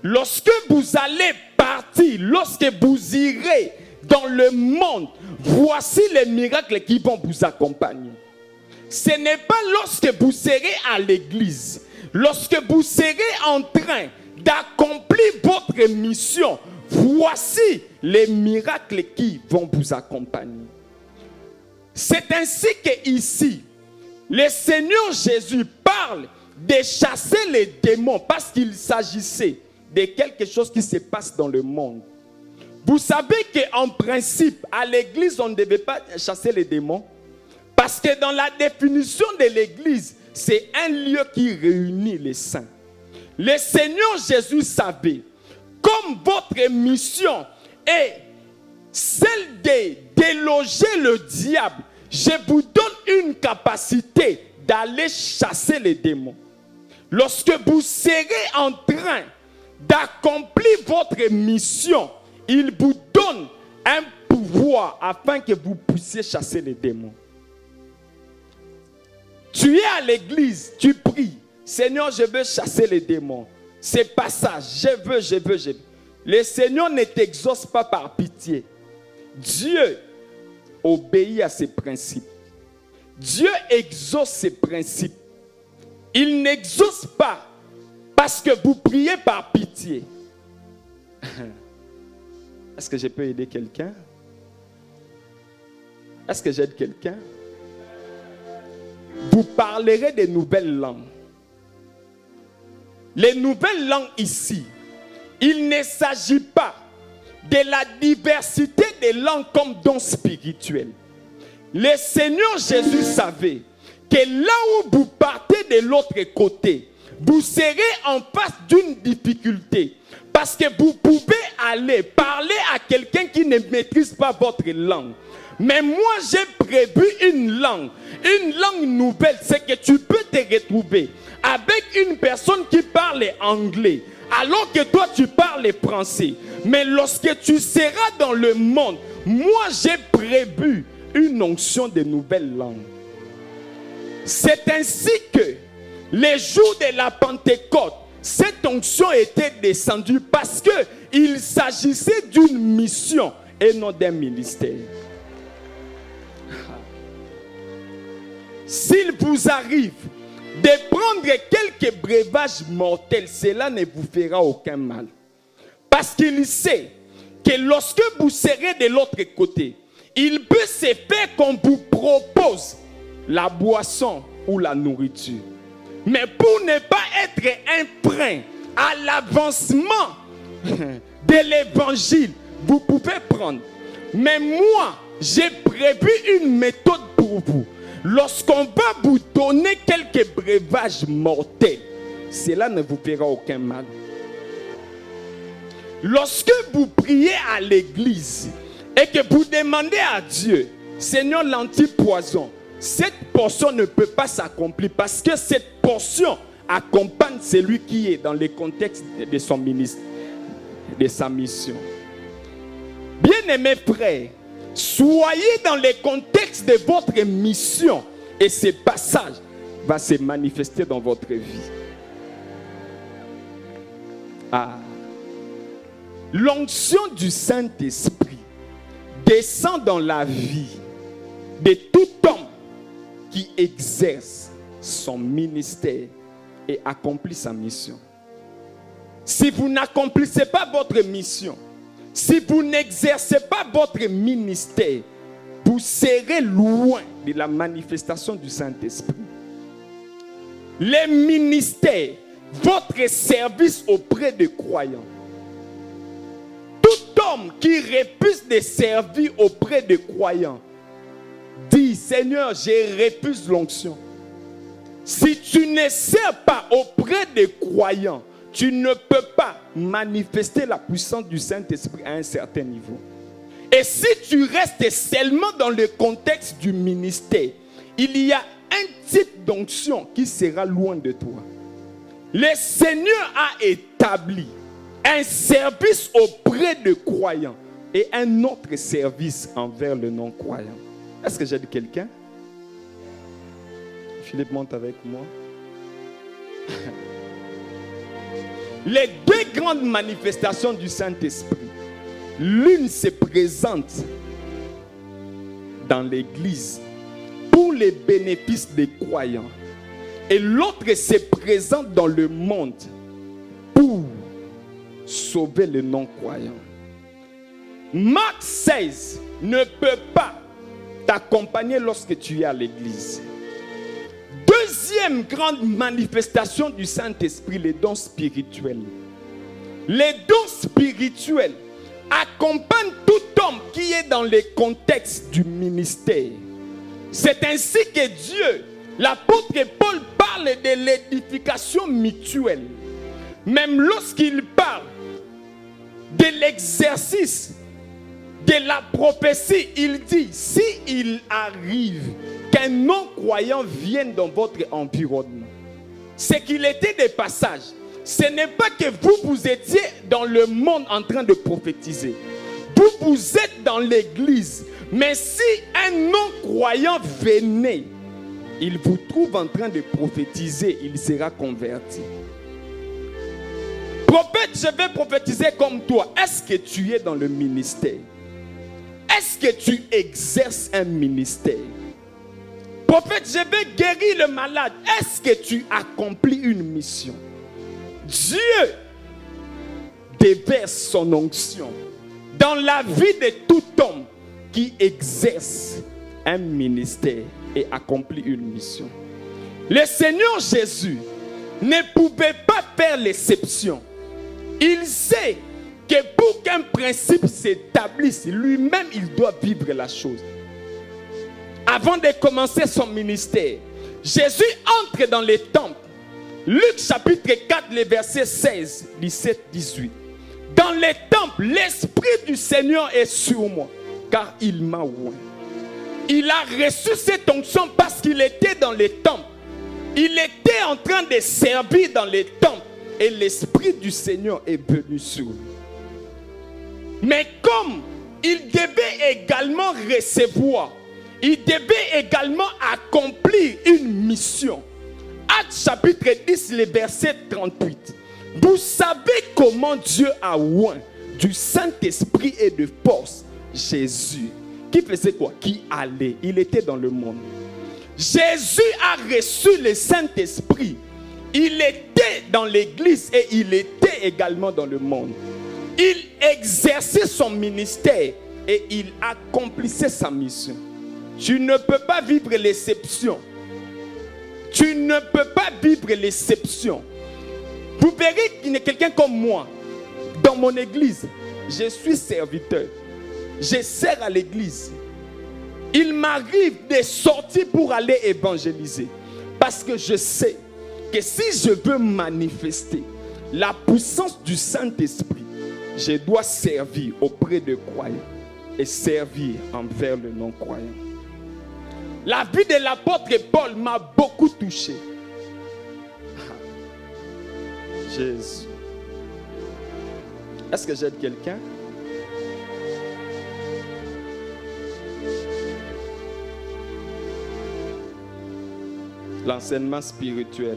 Lorsque vous allez partir, lorsque vous irez dans le monde, voici les miracles qui vont vous accompagner. Ce n'est pas lorsque vous serez à l'église, lorsque vous serez en train d'accomplir votre mission, voici les miracles qui vont vous accompagner. C'est ainsi que ici, le Seigneur Jésus parle de chasser les démons parce qu'il s'agissait de quelque chose qui se passe dans le monde. Vous savez qu'en principe, à l'église, on ne devait pas chasser les démons. Parce que dans la définition de l'église, c'est un lieu qui réunit les saints. Le Seigneur Jésus savait, comme votre mission est celle de déloger le diable, je vous donne une capacité d'aller chasser les démons. Lorsque vous serez en train d'accomplir votre mission, il vous donne un pouvoir afin que vous puissiez chasser les démons. Tu es à l'église, tu pries. Seigneur, je veux chasser les démons. C'est pas ça. Je veux. Le Seigneur ne t'exauce pas par pitié. Dieu obéit à ses principes. Dieu exauce ses principes. Il n'exauce pas parce que vous priez par pitié. Est-ce que je peux aider quelqu'un? Est-ce que j'aide quelqu'un? Vous parlerez des nouvelles langues. Les nouvelles langues ici, il ne s'agit pas de la diversité des langues comme don spirituel. Le Seigneur Jésus savait que là où vous partez de l'autre côté, vous serez en face d'une difficulté. Parce que vous pouvez aller parler à quelqu'un qui ne maîtrise pas votre langue. Mais moi, j'ai prévu une langue nouvelle. C'est que tu peux te retrouver avec une personne qui parle anglais, alors que toi, tu parles français. Mais lorsque tu seras dans le monde, moi, j'ai prévu une onction de nouvelles langues. C'est ainsi que les jours de la Pentecôte, cette onction était descendue parce qu'il s'agissait d'une mission et non d'un ministère. S'il vous arrive de prendre quelques breuvages mortels, cela ne vous fera aucun mal. Parce qu'il sait que lorsque vous serez de l'autre côté, il peut se faire qu'on vous propose la boisson ou la nourriture. Mais pour ne pas être un frein à l'avancement de l'évangile, vous pouvez prendre. Mais moi, j'ai prévu une méthode pour vous. Lorsqu'on va vous donner quelques breuvages mortels, cela ne vous fera aucun mal. Lorsque vous priez à l'église et que vous demandez à Dieu, Seigneur, l'antipoison, cette portion ne peut pas s'accomplir parce que cette portion accompagne celui qui est dans le contexte de son ministère, de sa mission. Bien-aimés frères, soyez dans le contexte de votre mission et ce passage va se manifester dans votre vie. L'onction du Saint-Esprit descend dans la vie de tout homme qui exerce son ministère et accomplit sa mission. Si vous n'accomplissez pas votre mission, si vous n'exercez pas votre ministère, vous serez loin de la manifestation du Saint-Esprit. Les ministères, votre service auprès des croyants. Tout homme qui refuse de servir auprès des croyants dit, Seigneur, je refuse l'onction. Si tu ne sers pas auprès des croyants, tu ne peux pas manifester la puissance du Saint-Esprit à un certain niveau. Et si tu restes seulement dans le contexte du ministère, il y a un type d'onction qui sera loin de toi. Le Seigneur a établi un service auprès des croyants et un autre service envers le non-croyant. Est-ce que j'ai dit quelqu'un? Philippe, monte avec moi. Les deux grandes manifestations du Saint-Esprit, l'une se présente dans l'église pour les bénéfices des croyants et l'autre se présente dans le monde pour sauver les non-croyants. Marc 16 ne peut pas t'accompagner lorsque tu es à l'église. Deuxième grande manifestation du Saint-Esprit, les dons spirituels. Les dons spirituels accompagnent tout homme qui est dans le contexte du ministère. C'est ainsi que Dieu, l'apôtre Paul, parle de l'édification mutuelle. Même lorsqu'il parle de l'exercice de la prophétie, il dit, si il arrive qu'un non-croyant vienne dans votre environnement, c'est qu'il était des passages. Ce n'est pas que vous étiez dans le monde en train de prophétiser. Vous êtes dans l'église. Mais si un non-croyant venait, il vous trouve en train de prophétiser, il sera converti. Prophète, je vais prophétiser comme toi. Est-ce que tu es dans le ministère? Est-ce que tu exerces un ministère? Prophète, je vais guérir le malade. Est-ce que tu accomplis une mission? Dieu déverse son onction dans la vie de tout homme qui exerce un ministère et accomplit une mission. Le Seigneur Jésus ne pouvait pas faire l'exception. Il sait que pour qu'un principe s'établisse, lui-même, il doit vivre la chose. Avant de commencer son ministère, Jésus entre dans les temples. Luc chapitre 4, les versets 16, 17, 18. Dans les temples, l'Esprit du Seigneur est sur moi, car il m'a oint. Il a reçu cette onction parce qu'il était dans les temples. Il était en train de servir dans les temples. Et l'Esprit du Seigneur est venu sur lui. Mais comme il devait également recevoir, il devait également accomplir une mission. Actes chapitre 10, le verset 38. Vous savez comment Dieu a oint du Saint-Esprit et de force, Jésus, qui faisait quoi? Qui allait. Il était dans le monde. Jésus a reçu le Saint-Esprit. Il était dans l'église et il était également dans le monde. Il exerçait son ministère et il accomplissait sa mission. Tu ne peux pas vivre l'exception. Tu ne peux pas vivre l'exception. Vous verrez qu'il y a quelqu'un comme moi. Dans mon église, je suis serviteur. Je sers à l'église. Il m'arrive de sortir pour aller évangéliser. Parce que je sais que si je veux manifester la puissance du Saint-Esprit, je dois servir auprès des croyants et servir envers le non-croyant. La vie de l'apôtre Paul m'a beaucoup touché. Jésus. Est-ce que j'aide quelqu'un? L'enseignement spirituel.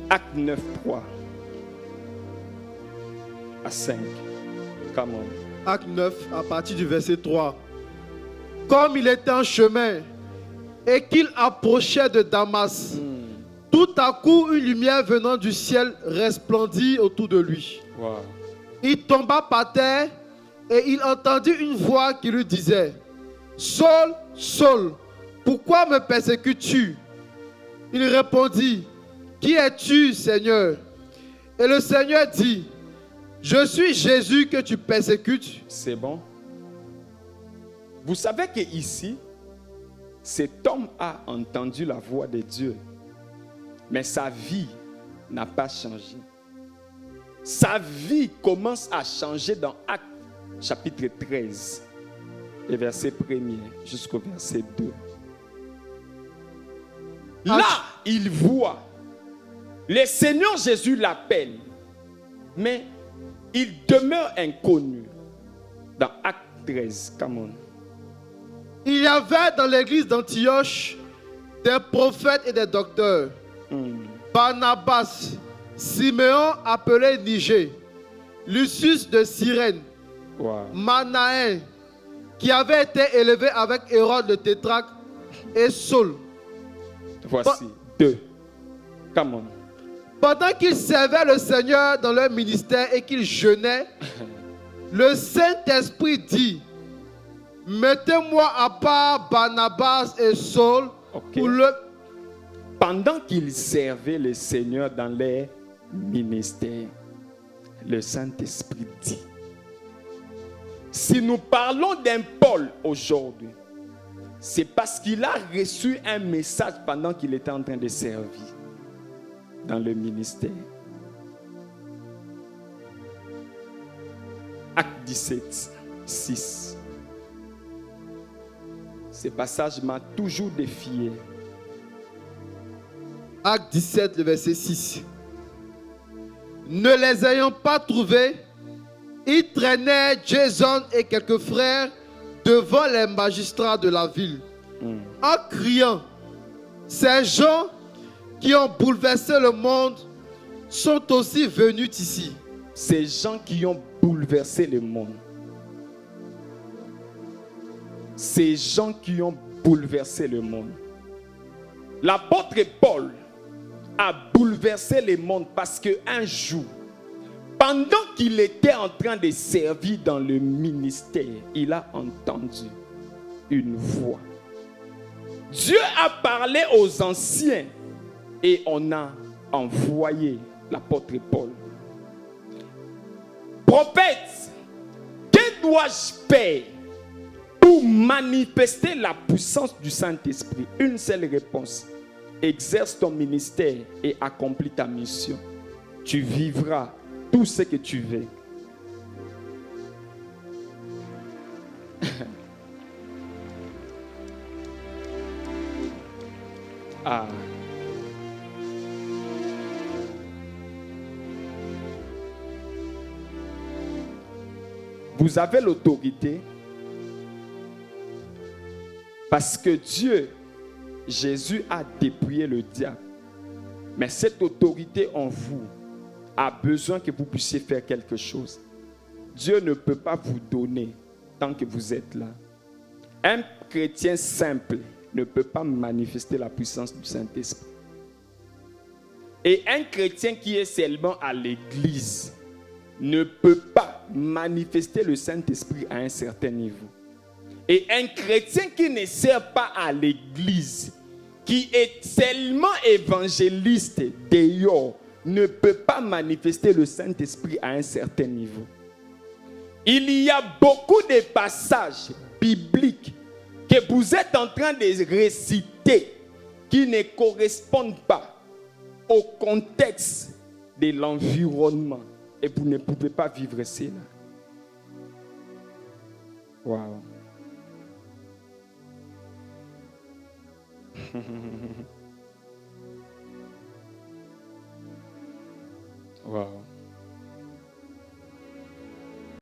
Acte 9, 3 à 5. Come on. Acte 9, à partir du verset 3. Comme il était en chemin et qu'il approchait de Damas, tout à coup une lumière venant du ciel resplendit autour de lui. Wow. Il tomba par terre et il entendit une voix qui lui disait: Saul, Saul, pourquoi me persécutes-tu? Il répondit: Qui es-tu, Seigneur? Et le Seigneur dit: Je suis Jésus que tu persécutes. C'est bon. Vous savez que ici, cet homme a entendu la voix de Dieu, mais sa vie n'a pas changé. Sa vie commence à changer dans Actes chapitre 13, le verset 1er jusqu'au verset 2. Là, il voit. Le Seigneur Jésus l'appelle, mais il demeure inconnu. Dans Acte 13, come on. Il y avait dans l'église d'Antioche des prophètes et des docteurs. Barnabas, Siméon appelé Niger, Lucius de Cyrène, Manaen, qui avait été élevé avec Hérode le tétrarque, et Saul. Voici deux. Come on. Pendant qu'ils servaient le Seigneur dans leur ministère et qu'ils jeûnaient, le Saint-Esprit dit: Mettez-moi à part Barnabas et Saul pour le... Pendant qu'ils servaient le Seigneur dans leur ministère, le Saint-Esprit dit. Si nous parlons d'un Paul aujourd'hui, c'est parce qu'il a reçu un message pendant qu'il était en train de servir dans le ministère. Acte 17, 6. Ce passage m'a toujours défié. Acte 17, le verset 6. Ne les ayant pas trouvés, ils traînaient Jason et quelques frères devant les magistrats de la ville, en criant: Ces gens qui ont bouleversé le monde sont aussi venus ici. Ces gens qui ont bouleversé le monde. Ces gens qui ont bouleversé le monde. L'apôtre Paul a bouleversé le monde parce qu'un jour, pendant qu'il était en train de servir dans le ministère, il a entendu une voix. Dieu a parlé aux anciens et on a envoyé l'apôtre Paul. Prophète, que dois-je faire pour manifester la puissance du Saint-Esprit? Une seule réponse: exerce ton ministère et accomplis ta mission. Tu vivras tout ce que tu veux. Ah. Vous avez l'autorité parce que Dieu, Jésus a dépouillé le diable. Mais cette autorité en vous a besoin que vous puissiez faire quelque chose. Dieu ne peut pas vous donner tant que vous êtes là. Un chrétien simple ne peut pas manifester la puissance du Saint-Esprit. Et un chrétien qui est seulement à l'église ne peut pas manifester le Saint-Esprit à un certain niveau. Et un chrétien qui ne sert pas à l'église, qui est seulement évangéliste dehors, ne peut pas manifester le Saint-Esprit à un certain niveau. Il y a beaucoup de passages bibliques que vous êtes en train de réciter qui ne correspondent pas au contexte de l'environnement. Et vous ne pouvez pas vivre cela. Wow. Wow.